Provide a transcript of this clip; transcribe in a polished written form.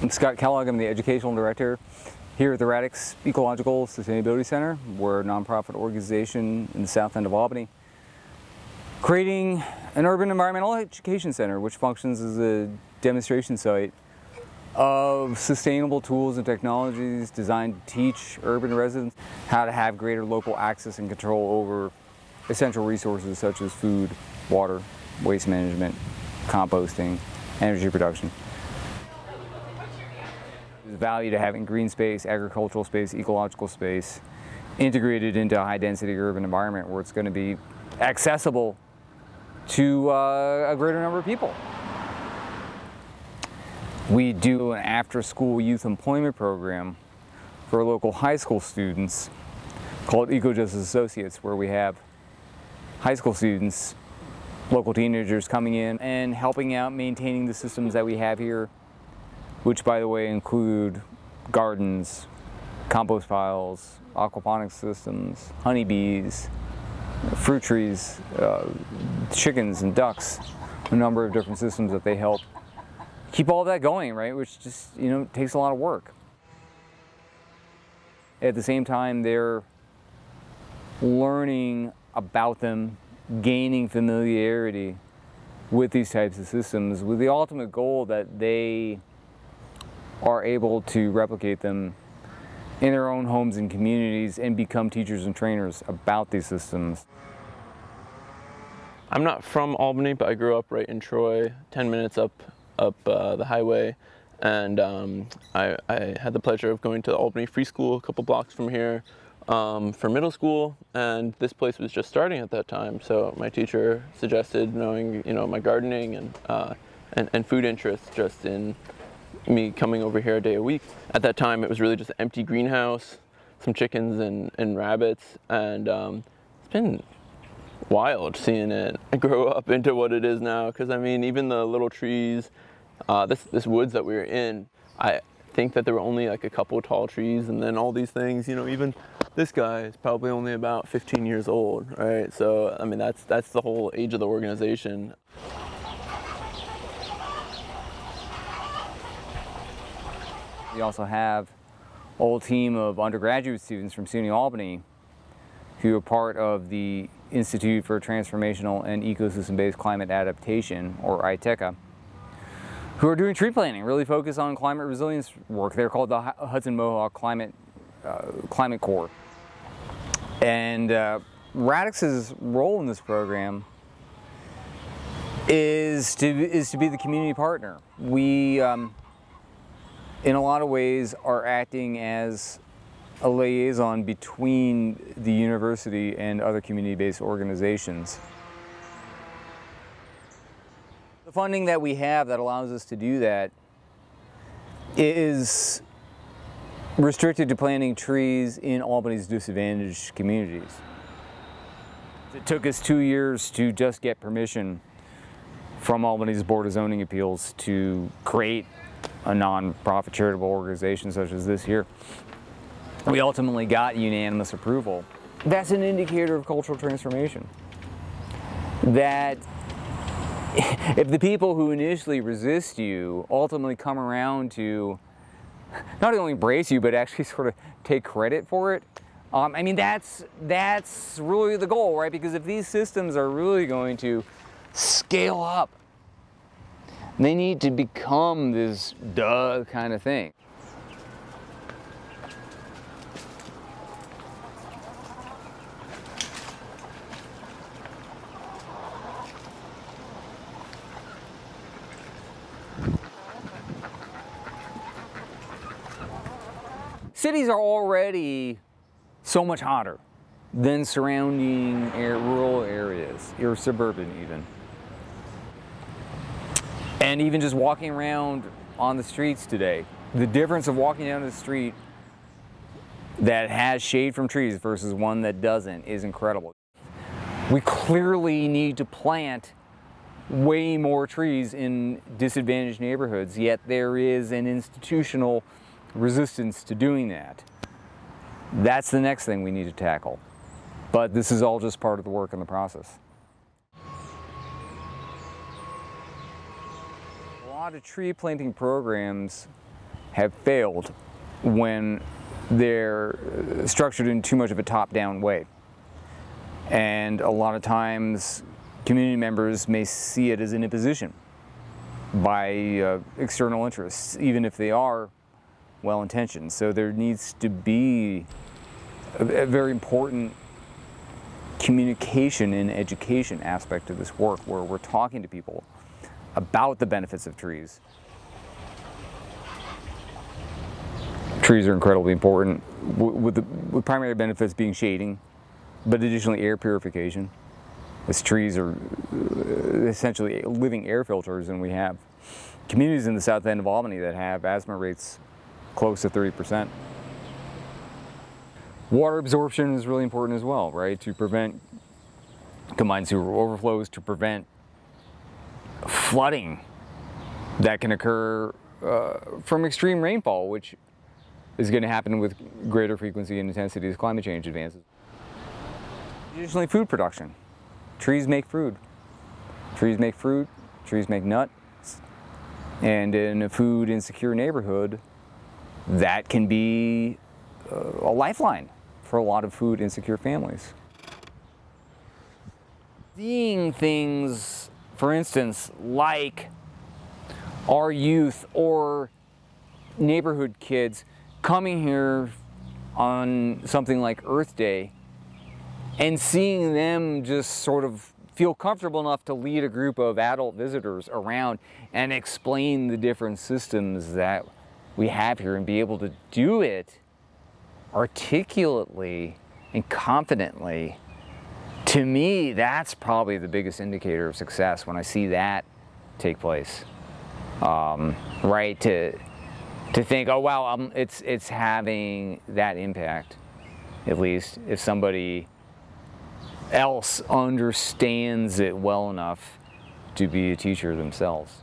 I'm Scott Kellogg. I'm the Educational Director here at the Radix Ecological Sustainability Center. We're a nonprofit organization in the south end of Albany, creating an urban environmental education center which functions as a demonstration site of sustainable tools and technologies designed to teach urban residents how to have greater local access and control over essential resources such as food, water, waste management, composting, energy production. There's value to having green space, agricultural space, ecological space integrated into a high-density urban environment where it's going to be accessible to a greater number of people. We do an after-school youth employment program for local high school students called Eco-Justice Associates, where we have high school students, local teenagers coming in and helping out maintaining the systems that we have here, which, by the way, include gardens, compost piles, aquaponics systems, honeybees, fruit trees, chickens and ducks, a number of different systems that they help keep all of that going, right? Which just, takes a lot of work. At the same time, they're learning about them, gaining familiarity with these types of systems with the ultimate goal that they are able to replicate them in their own homes and communities and become teachers and trainers about these systems. I'm not from Albany, but I grew up right in Troy, 10 minutes up the highway, and I had the pleasure of going to the Albany Free School a couple blocks from here for middle school, and this place was just starting at that time. So my teacher suggested, knowing my gardening and food interests, just in me coming over here a day a week. At that time, it was really just an empty greenhouse, some chickens and rabbits, and it's been wild seeing it grow up into what it is now. Because even the little trees, this woods that we were in, I think that there were only like a couple tall trees, and then all these things, even this guy is probably only about 15 years old, right? So that's the whole age of the organization. We also have a whole team of undergraduate students from SUNY Albany who are part of the Institute for Transformational and Ecosystem-Based Climate Adaptation, or ITECA, who are doing tree planting, really focused on climate resilience work. They're called the Hudson Mohawk Climate Corps. And Radix's role in this program is to be the community partner. We, in a lot of ways, are acting as a liaison between the university and other community-based organizations. The funding that we have that allows us to do that is restricted to planting trees in Albany's disadvantaged communities. It took us 2 years to just get permission from Albany's Board of Zoning Appeals to create a non-profit charitable organization such as this here. We ultimately got unanimous approval. That's an indicator of cultural transformation. That if the people who initially resist you ultimately come around to not only embrace you, but actually sort of take credit for it, that's really the goal, right? Because if these systems are really going to scale up, they need to become this duh kind of thing. Cities are already so much hotter than surrounding rural areas, or suburban even. And even just walking around on the streets today, the difference of walking down the street that has shade from trees versus one that doesn't is incredible. We clearly need to plant way more trees in disadvantaged neighborhoods, yet there is an institutional resistance to doing that. That's the next thing we need to tackle. But this is all just part of the work in the process. A lot of tree planting programs have failed when they're structured in too much of a top-down way. And a lot of times community members may see it as an imposition by external interests, even if they are well-intentioned. So there needs to be a very important communication and education aspect of this work, where we're talking to people about the benefits of trees. Trees are incredibly important, with the primary benefits being shading, but additionally air purification, as trees are essentially living air filters, and we have communities in the south end of Albany that have asthma rates close to 30%. Water absorption is really important as well, right? To prevent combined sewer overflows, to prevent flooding that can occur from extreme rainfall, which is going to happen with greater frequency and intensity as climate change advances. Additionally, food production. Trees make food. Trees make fruit, trees make nuts. And in a food insecure neighborhood, that can be a lifeline for a lot of food insecure families. Seeing things, for instance, like our youth or neighborhood kids coming here on something like Earth Day and seeing them just sort of feel comfortable enough to lead a group of adult visitors around and explain the different systems that we have here, and be able to do it articulately and confidently, to me, that's probably the biggest indicator of success when I see that take place. Right? To think, oh wow, it's having that impact, at least if somebody else understands it well enough to be a teacher themselves.